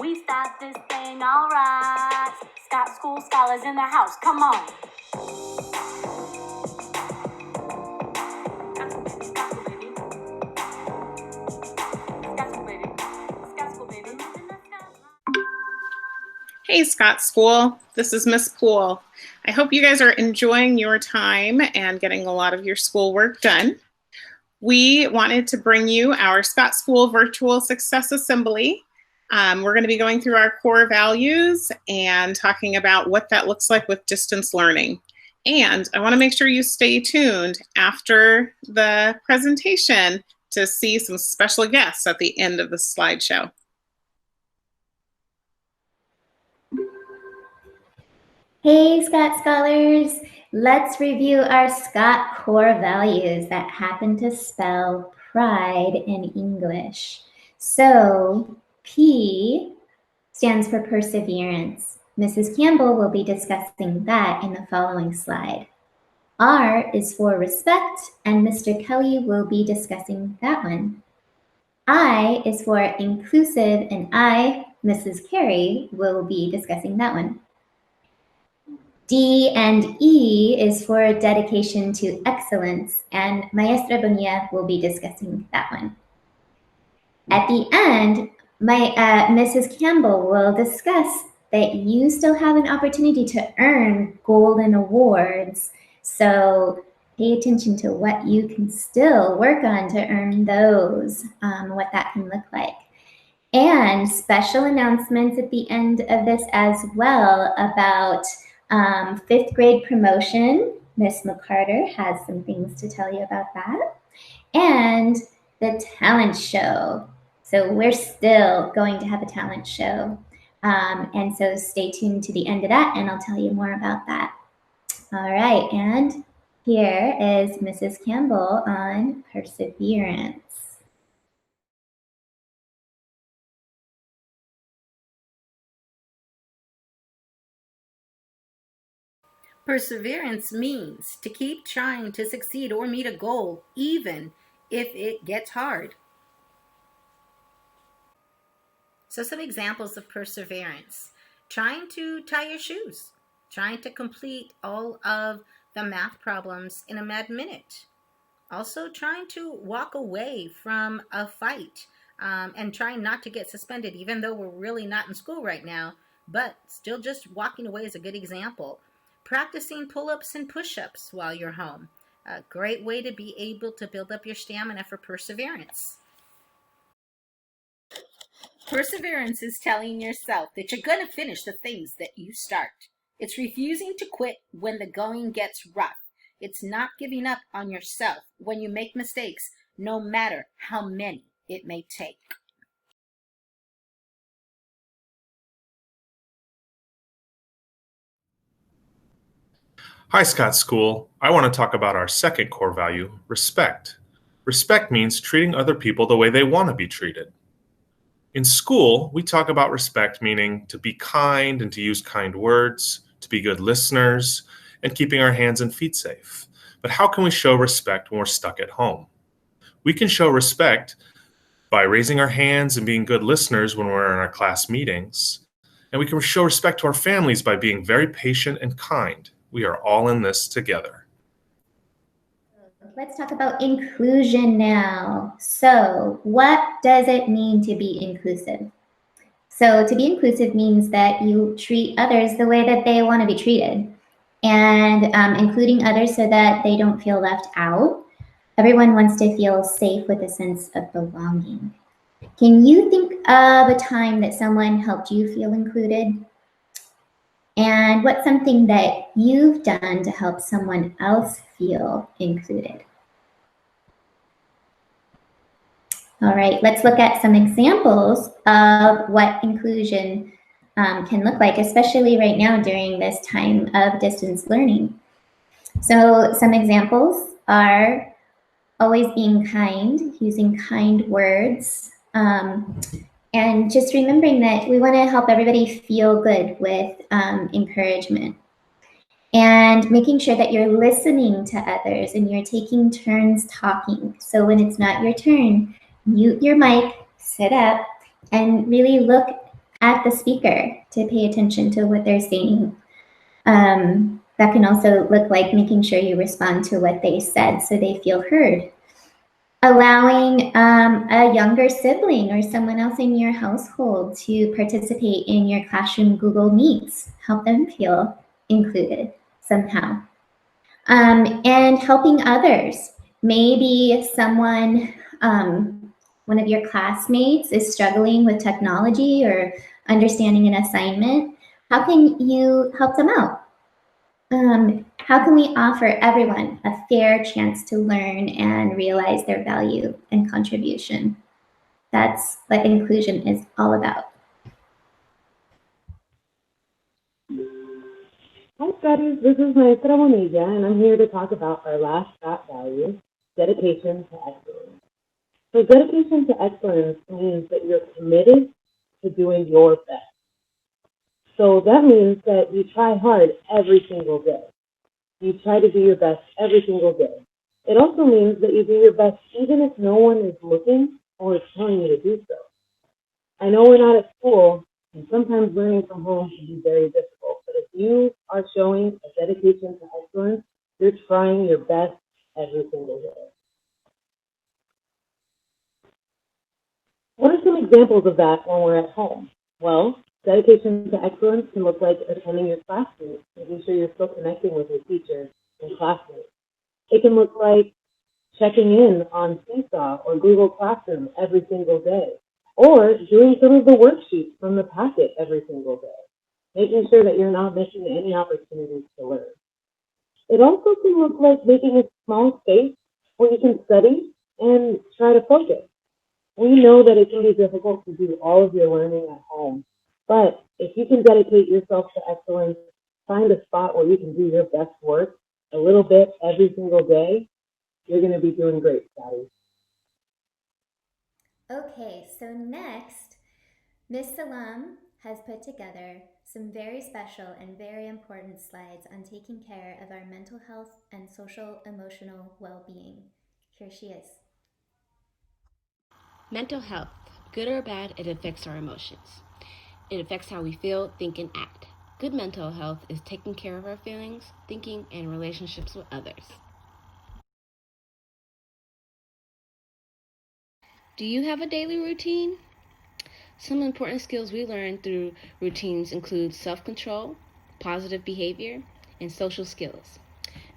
We start this thing alright. Scott School Scholars in the house, come on. Hey, Scott School. This is Miss Poole. I hope you guys are enjoying your time and getting a lot of your schoolwork done. We wanted to bring you our Scott School Virtual Success Assembly. We're going to be going through our core values and talking about what that looks like with distance learning. And I want to make sure you stay tuned after the presentation to see some special guests at the end of the slideshow. Hey, Scott Scholars. Let's review our Scott core values that happen to spell pride in English. So P stands for perseverance. Mrs. Campbell will be discussing that in the following slide. R is for respect, and Mr. Kelly will be discussing that one. I is for inclusive, and I, Mrs. Carey, will be discussing that one. D and E is for dedication to excellence, and Maestra Bonilla will be discussing that one. At the end, Mrs. Campbell will discuss that you still have an opportunity to earn golden awards, so pay attention to what you can still work on to earn those, what that can look like. And special announcements at the end of this as well about 5th grade promotion. Miss McCarter has some things to tell you about that. And the talent show. So we're still going to have a talent show. And so stay tuned to the end of that and I'll tell you more about that. All right, and here is Mrs. Campbell on perseverance. Perseverance means to keep trying to succeed or meet a goal, even if it gets hard. So some examples of perseverance: trying to tie your shoes, trying to complete all of the math problems in a mad minute, also trying to walk away from a fight and trying not to get suspended, even though we're really not in school right now, but still just walking away is a good example. Practicing pull-ups and push-ups while you're home. A great way to be able to build up your stamina for perseverance. Perseverance is telling yourself that you're going to finish the things that you start. It's refusing to quit when the going gets rough. It's not giving up on yourself when you make mistakes, no matter how many it may take. Hi, Scott School. I want to talk about our second core value, respect. Respect means treating other people the way they want to be treated. In school, we talk about respect meaning to be kind and to use kind words, to be good listeners, and keeping our hands and feet safe. But how can we show respect when we're stuck at home? We can show respect by raising our hands and being good listeners when we're in our class meetings. And we can show respect to our families by being very patient and kind. We are all in this together. Let's talk about inclusion now. So what does it mean to be inclusive? So to be inclusive means that you treat others the way that they want to be treated, and including others so that they don't feel left out. Everyone wants to feel safe with a sense of belonging. Can you think of a time that someone helped you feel included? And what's something that you've done to help someone else feel included? All right, let's look at some examples of what inclusion can look like, especially right now during this time of distance learning. So some examples are always being kind, using kind words, and just remembering that we want to help everybody feel good with encouragement. And making sure that you're listening to others and you're taking turns talking. So when it's not your turn, mute your mic, sit up, and really look at the speaker to pay attention to what they're saying. That can also look like making sure you respond to what they said so they feel heard. Allowing a younger sibling or someone else in your household to participate in your classroom Google Meets, help them feel included somehow. And helping others. Maybe someone, one of your classmates is struggling with technology or understanding an assignment. How can you help them out? How can we offer everyone a fair chance to learn and realize their value and contribution? That's what inclusion is all about. Hi, Scotties. This is Maestra Bonilla, and I'm here to talk about our last SCOT value, dedication to excellence. So dedication to excellence means that you're committed to doing your best. So that means that you try hard every single day. You try to do your best every single day. It also means that you do your best even if no one is looking or is telling you to do so. I know we're not at school, and sometimes learning from home can be very difficult, but if you are showing a dedication to excellence, you're trying your best every single day. What are some examples of that when we're at home? Well, dedication to excellence can look like attending your classmates, making sure you're still connecting with your teachers and classmates. It can look like checking in on Seesaw or Google Classroom every single day, or doing some of the worksheets from the packet every single day, making sure that you're not missing any opportunities to learn. It also can look like making a small space where you can study and try to focus. We know that it can be difficult to do all of your learning at home, but if you can dedicate yourself to excellence, find a spot where you can do your best work a little bit every single day, you're going to be doing great, Scotty. Okay, so next, Miss Salam has put together some very special and very important slides on taking care of our mental health and social emotional well-being. Here she is. Mental health, good or bad, it affects our emotions. It affects how we feel, think, and act. Good mental health is taking care of our feelings, thinking, and relationships with others. Do you have a daily routine? Some important skills we learn through routines include self-control, positive behavior, and social skills.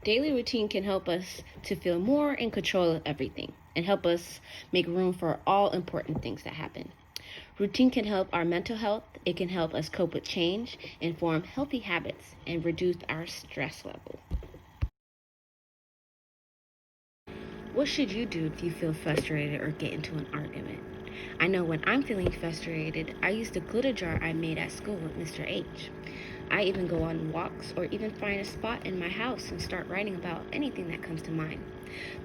Daily routine can help us to feel more in control of everything and help us make room for all important things that happen. Routine can help our mental health. It can help us cope with change and form healthy habits and reduce our stress level. What should you do if you feel frustrated or get into an argument? I know when I'm feeling frustrated, I use the glitter jar I made at school with Mr. H. I even go on walks or even find a spot in my house and start writing about anything that comes to mind.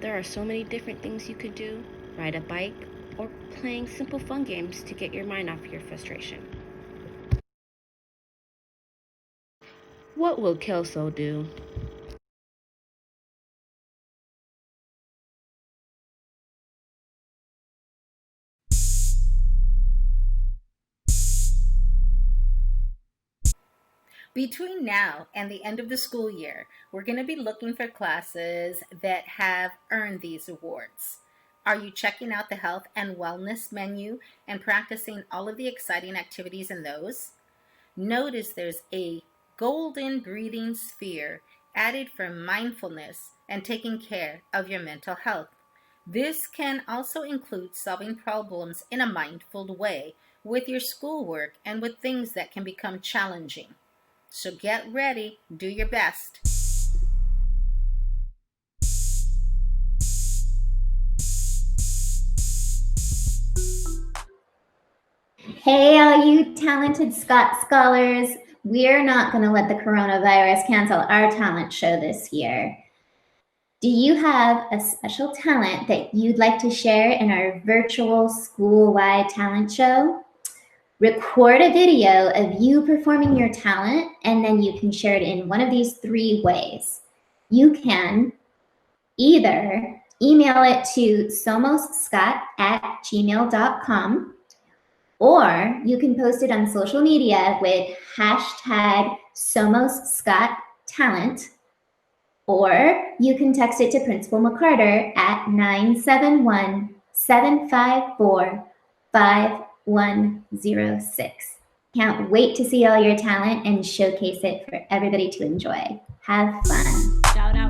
There are so many different things you could do: ride a bike or playing simple fun games to get your mind off your frustration. What will Kelso do? Between now and the end of the school year, we're going to be looking for classes that have earned these awards. Are you checking out the health and wellness menu and practicing all of the exciting activities in those? Notice there's a golden breathing sphere added for mindfulness and taking care of your mental health. This can also include solving problems in a mindful way with your schoolwork and with things that can become challenging. So get ready, do your best. Hey, all you talented Scott scholars, we're not going to let the coronavirus cancel our talent show this year. Do you have a special talent that you'd like to share in our virtual school-wide talent show? Record a video of you performing your talent, and then you can share it in one of these three ways. You can either email it to somosscott@gmail.com, Or you can post it on social media with hashtag SomosScottTalent. Or you can text it to Principal McCarter at 971-754-5106. Can't wait to see all your talent and showcase it for everybody to enjoy. Have fun.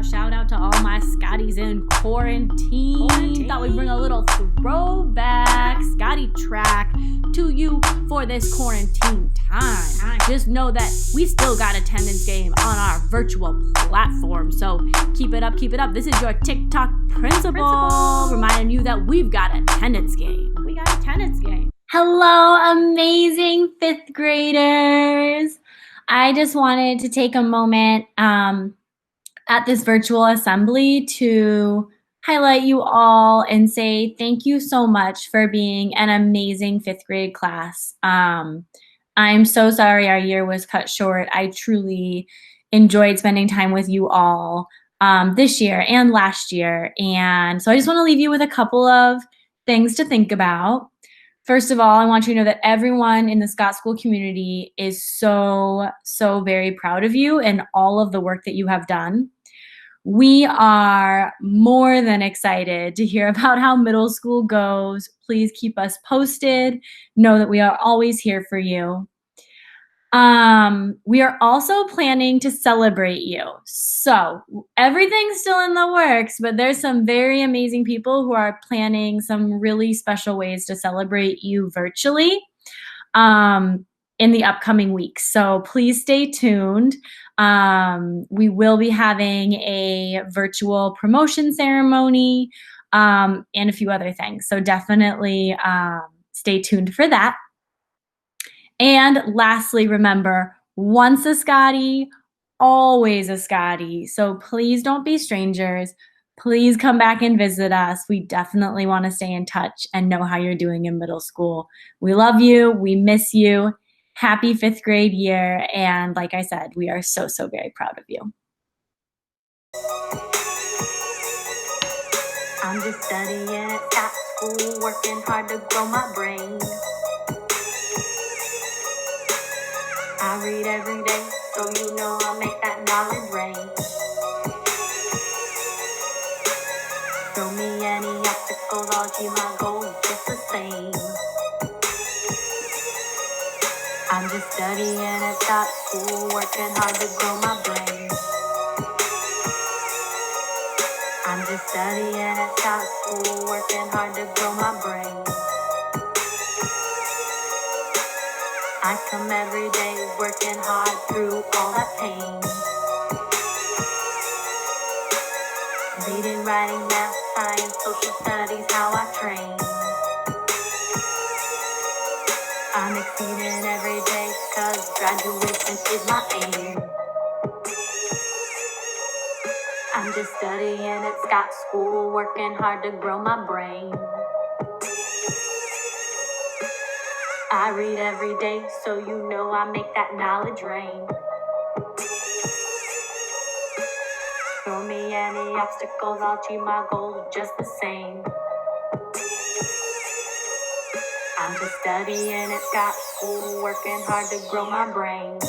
Shout out to all my Scotties in quarantine. Thought we'd bring a little throwback Scotty track to you for this quarantine time. Just know that we still got attendance game on our virtual platform. So keep it up. This is your TikTok principal reminding you that we've got attendance game. Hello, amazing fifth graders. I just wanted to take a moment at this virtual assembly to highlight you all and say thank you so much for being an amazing fifth grade class. I'm so sorry our year was cut short. I truly enjoyed spending time with you all this year and last year. And so I just want to leave you with a couple of things to think about. First of all, I want you to know that everyone in the Scott School community is so very proud of you and all of the work that you have done. We are more than excited to hear about how middle school goes. Please keep us posted. Know that we are always here for you. We are also planning to celebrate you. So everything's still in the works, but there's some very amazing people who are planning some really special ways to celebrate you virtually in the upcoming weeks. So please stay tuned. We will be having a virtual promotion ceremony and a few other things. So definitely stay tuned for that. And lastly, remember, once a Scotty, always a Scotty. So please don't be strangers. Please come back and visit us. We definitely want to stay in touch and know how you're doing in middle school. We love you. We miss you. Happy fifth grade year. And like I said, we are so very proud of you. I'm just studying at Scott School, working hard to grow my brain. I read every day, so you know I make that knowledge rain. Throw me any obstacles, I'll achieve my goals just the same. I'm just studying at Scott School, working hard to grow my brain. I'm just studying at Scott School, working hard to grow my brain. I come every day working hard through all that pain. Reading, writing, math, science, social studies, how I train. I'm exceeding every day, cause graduation is my aim. I'm just studying at Scott School, working hard to grow my brain. I read every day, so you know I make that knowledge rain. Throw me any obstacles, I'll achieve my goals just the same. I'm just studying at Scott School, working hard to grow my brain.